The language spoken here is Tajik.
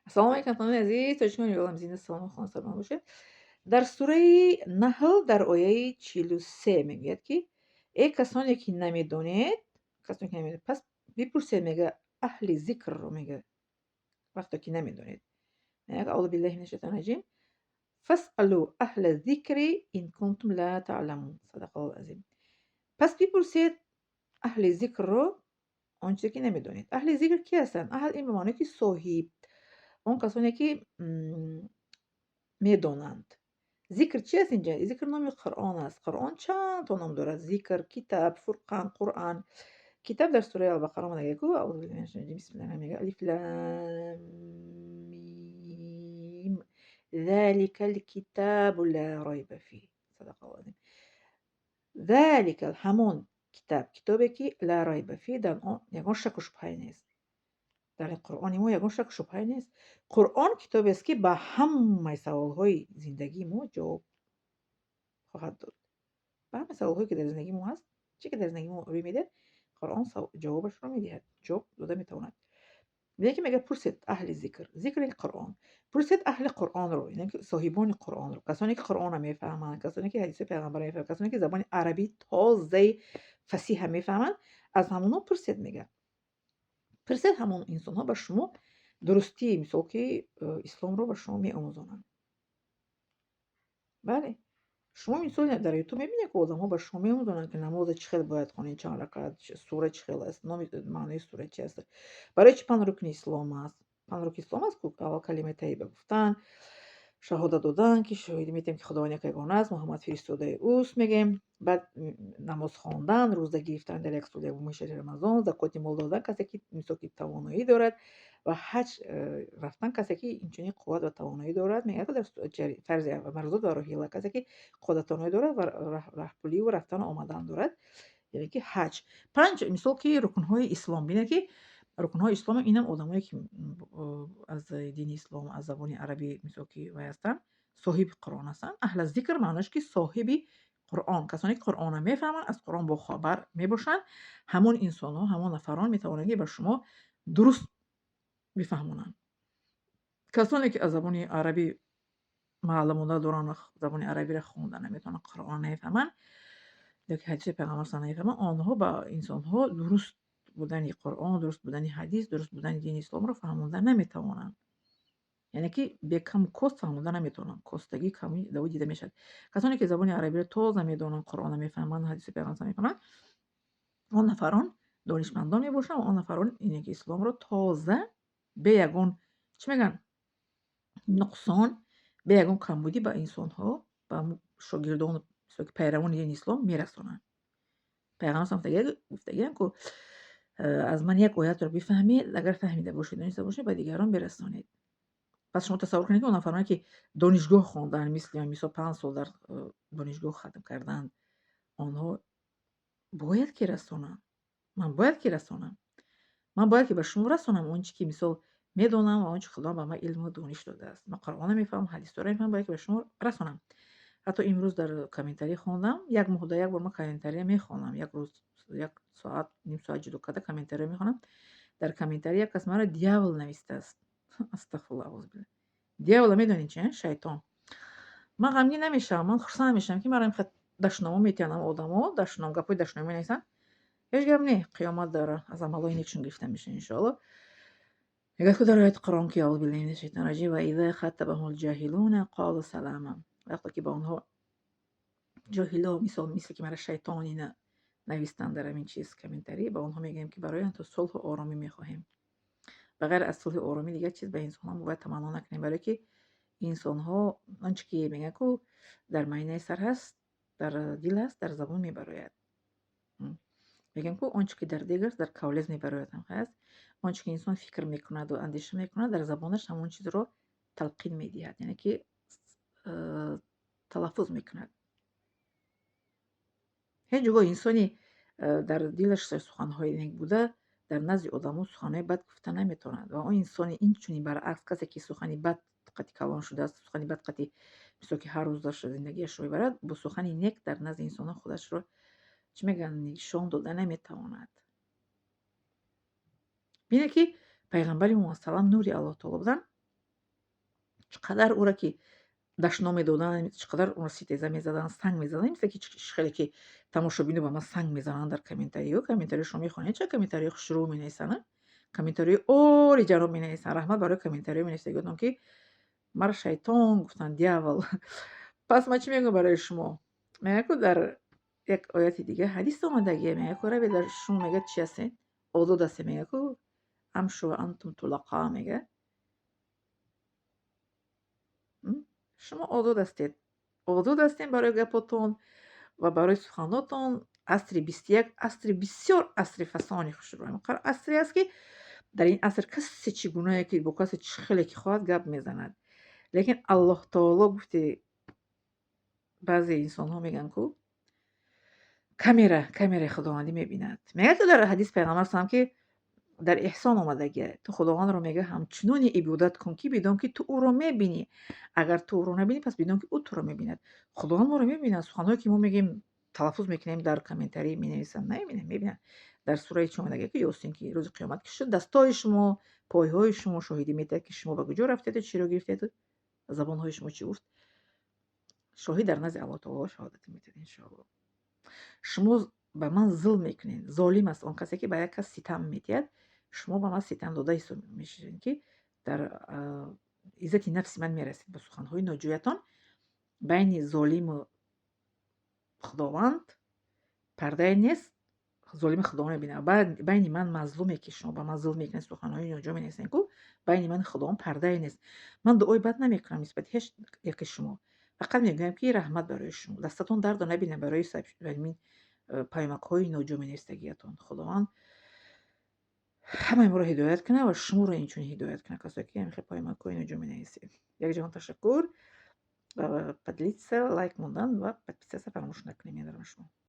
Assalomu alaykum xonani aziz, tojikman yo'lam zina salom xon salom باشه. در سوره نحل در آیه 43 میگوید که ای کسانی که نمیدونید، کسانی که نمیدونید پس بپرسید، میگه اهل ذکر رو میگه وقتی که نمیدونید، میگه اعوذ بالله من الشیطان الرجیم فاسالوا اهل الذکر ان کنتم لا تعلمون. صدق الله العظیم. پس بپرسید اهل ذکر رو آن چیزی که نمیدونید. اهل ذکر کی هستن؟ اهل این به معنی که صاحب، اون کسانی که میدانند. ذکر چی است اینجا؟ ذکر نام قرآن است. قرآن چند تا نام دارد؟ ذکر، کتاب، فرقان، قرآن. کتاب در سوره البقره آمده که اعوذ بالله من الشیطان الرجیم بسم الله الرحمن الرحیم الف لام میم ذلك الكتاب لا ريب فيه. صدق الله العظیم. ذلك همون کتابی که لا ریب فیه در آن یگان شک و شبهه نیست. در قرآن ما یگان شک و شبهه نیست. قرآن کتابی است که به همه سوالهای زندگی ما جواب خواهد داد. به همه سوالهایی که در زندگی ما هست، چی که در زندگی ما روی میده، قرآن جوابش رو میدهد، جواب داده میتواند. میگه که میگه پرسید اهل ذکر، ذکر این قرآن، پرسید اهل قرآن رو، یعنی که صاحبان قرآن رو، کسانی که قرآن رو میفهمند، کسانی که حدیث پیغمبر میفهمند، کسانی که زبان عربی تازه فصیح میفهمند، از همونا پرسید. میگه پرسید همون انسان ها به شما درستی مثل که اسلام رو به شما میآموزانند. بله، شما مثال در یوتیوب میبینید که آدم‌ها به شما می‌آموزند که نماز چقدر باید خوانید، چند رکعت، سوره چقدر است، نام معنی سوره چی است. برای چی 5 رکن اسلام است؟ 5 رکن اسلام است که اول کلمه طیبه گفتن، شهادت دادن که شاهدی میتیم که خداوند یک یگانه است، محمد فرستاده اوست میگیم، بعد نماز خواندن، روزه گرفتن در یک سال یکم شهر رمضان، زکات مال دادن کسی که مثل که توانایی دارد، و حج رفتن کسی که اینچنین قوت و توانایی دارد. میگه که در فرض مرزات و راهی کسی که قدرت توانایی دارد و رهپولی و رفتن و آمدن دارد، یعنی که حج. 5 مثال که رکن‌های اسلام بینه که رکن‌های اسلام اینم آدمایی که از دین اسلام از زبان عربی مثل که وای هستن، صاحب قرآن هستن. اهل ذکر معناش که صاحب قرآن، کسانی که قرآن میفهمن، از قرآن با خبر میباشن، همون انسان ها، همون نفران میتوانند که به شما درست بفهمونن. کسانی که از زبان عربی معلومات دارن، زبان عربی را خوندن نمیتونن، قرآن نمیفهمن یا که حدیث پیغمبر صلی الله علیه و آله، آنها با انسان ها درست بودن قرآن، درست بودن حدیث، درست بودن دین اسلام رو فهموندن نمیتوانند. یعنی که به کم کوست فهموندن نمیتونن، کوستگی کمی دو دیده میشد. کسانی که زبان عربی رو تازه میدونن، قرآن میفهمن، حدیث پیغمبر میفهمن، آن نفران دانشمندان میباشن و آن نفران اینه که اسلام رو تازه به یگان چی میگن نقصان، به یگان کمبودی به انسان ها، به شاگردان پیروان دین اسلام میرسونن. پیغمبر صلی الله علیه و آله گفتگی که از من یک آیت رو بفهمید، اگر فهمیده باشید دانسته باشید به دیگران برسانید. پس شما تصور کنید که اون نفرانی که دانشگاه خوندن، مثل 5 سال در دانشگاه ختم کردن، آنها باید که رسانن. من باید که رسانم. من باید که به شما رسانم اون چی که مثال میدونم و اون چی خدا به من علم و دانش داده است. من قرآن میفهمم، حدیث رو میفهمم، باید که به شما رسانم. حتی امروز در کامنتاری خوندم، یک ماه یک بار من کامنتاری میخونم، یک روز یک ساعت نیم ساعت جلو کده کامنتاری میخونم. در کامنتاری یک کس مرا دیاول نوشته است. استغفر الله اعوذ بالله. دیاول میدونین چیه؟ شیطان. من غمگین نمیشم، من خرسند میشم که مرا اینقدر دشنامو میتونم، آدما دشنام گپای دشنامی نیستن. هیچ گپ نی، قیامت داره، از عملای نیکشون گرفته میشه ان شاء الله. میگه که در آیت قرآن که اعوذ بالله من الشیطان الرجیم و اذا خاطبهم الجاهلون قالوا سلاما، وقتی که با اونها جاهلا مثل که مرا شیطان اینا نویستن در این چیز کامنتری، با اونها میگیم که برای تو صلح و آرامی میخواهیم. بغیر از صلح و آرامی دیگه چیز به انسان ها باید تمنا نکنیم، برای که انسان ها آنچه که میگه که در معینه سر هست، در دل هست، در زبان میبراید. میگن که آنچه که در دل است در کولز میبراید هم هست. آنچه که انسان فکر میکند و اندیشه میکند در زبانش همون چیز رو تلقین میدهد، یعنی که تلفظ میکند. هیچ جگاه انسانی در دلش سخنهای نیک بوده در نزد آدمو سخنهای بد گفته نمیتواند، و اون انسانی این چونی برعکس کسی که سخنی بد قطعی کلان شده است، سخنی بد قطعی مثل که هر روز داشته زندگیش رو میبرد، با سخنی نیک در نزد انسان خودش رو چی میگن نشان داده نمیتواند. بینه که پیغمبر ما سلام نوری الله تعالی بودن، чиқадар ӯро ки дашноме додан, чиқадар онро ситеза мезадан, санг мезадан, мисля ки хеле ки тамошобинӣ ба ман санг мезананд дар комментариҳо. Комментариҳо шумо мехонед чӣ комментариҳо хушрӯ менависанд, комментариҳои оли ҷароҳ менависанд. раҳмат барои комментариҳо менависед, гӯтон ки маро шайтон гуфтанд, дьявол. Пас ман чӣ мегӯям барои шумо? Мегӯям ки дар як ояти дига ҳадис омадагие, мегӯяд ки равед дар шумо мегӯяд чӣ ҳастед? Озод ҳастед, мегӯяд ки амшу ва антум тулақаа мегӯяд. шумо озод ҳастед. Озод ҳастед барои гапотон ва барои суханотон. Асри 21 асри бисёр асри фасони хушрӯ. Асре аст ки дар ин аср касе чӣ гуноҳе ки бо касе чӣ хеле ки хоҳад гап мезанад. Лекин Аллоҳ таоло гуфти баъзе инсонҳо мегӯянд ку камераи худовандӣ мебинад. Мегӯяд ки дар ҳадис пайғамбар салам ки дар иҳсон омадагия, ту худовандро мегӯ ҳамчуноне ибодат кун ки бидон ки ту ӯро мебинӣ. Агар ту ӯро набинӣ, пас бидон ки ӯ туро мебинад. Худованд моро мебинад. Суханҳое ки мо мегӯем, талаффуз мекунем, дар комментарӣ менависанд, намебинад, мебинад. дар сураи чӣ омадагия ки Ёсин ки рӯзи қиёмат ки шуд дастҳои шумо, пойҳои шумо шоҳидӣ медиҳад ки шумо ба куҷо рафтеду чиро гирифтеду, забонҳои шумо чӣ гуфт. Шоҳид дар назди Аллоҳ таоло шаҳодат медиҳад иншоаллоҳ. шумо ба ман зулм мекунед. Золим аст он касе ки ба як кас ситам медиҳад. Шумо ба ман ситамдода ҳисоб мешавед, ки дар иззати нафси ман мерасед ба суханҳои ноҷоятон. Байни золиму худованд пардае нест. Золими худованд мебинад. Байни ман мазлуме ки шумо ба ман зулм мекунед, суханҳои ноҷо менависед ку байни ман худованд пардае нест. Ман дуои бад намекунам нисбати ҳеҷ яки шумо. Фақат мегӯям ки раҳмат барои шумо. Дастатон дарду набинад барои паймакҳои ноҷо менавистагиатон. Худованд ҳамаи моро ҳидоят кунад ва шуморо инчунин ҳидоят кунад, касое ки ҳамин хел паймакҳои ноҷо менависед. Якҷаҳон ташаккур. Поделиться, лайк мондан ва подписаться фаромӯш накунед. Медарам шумо.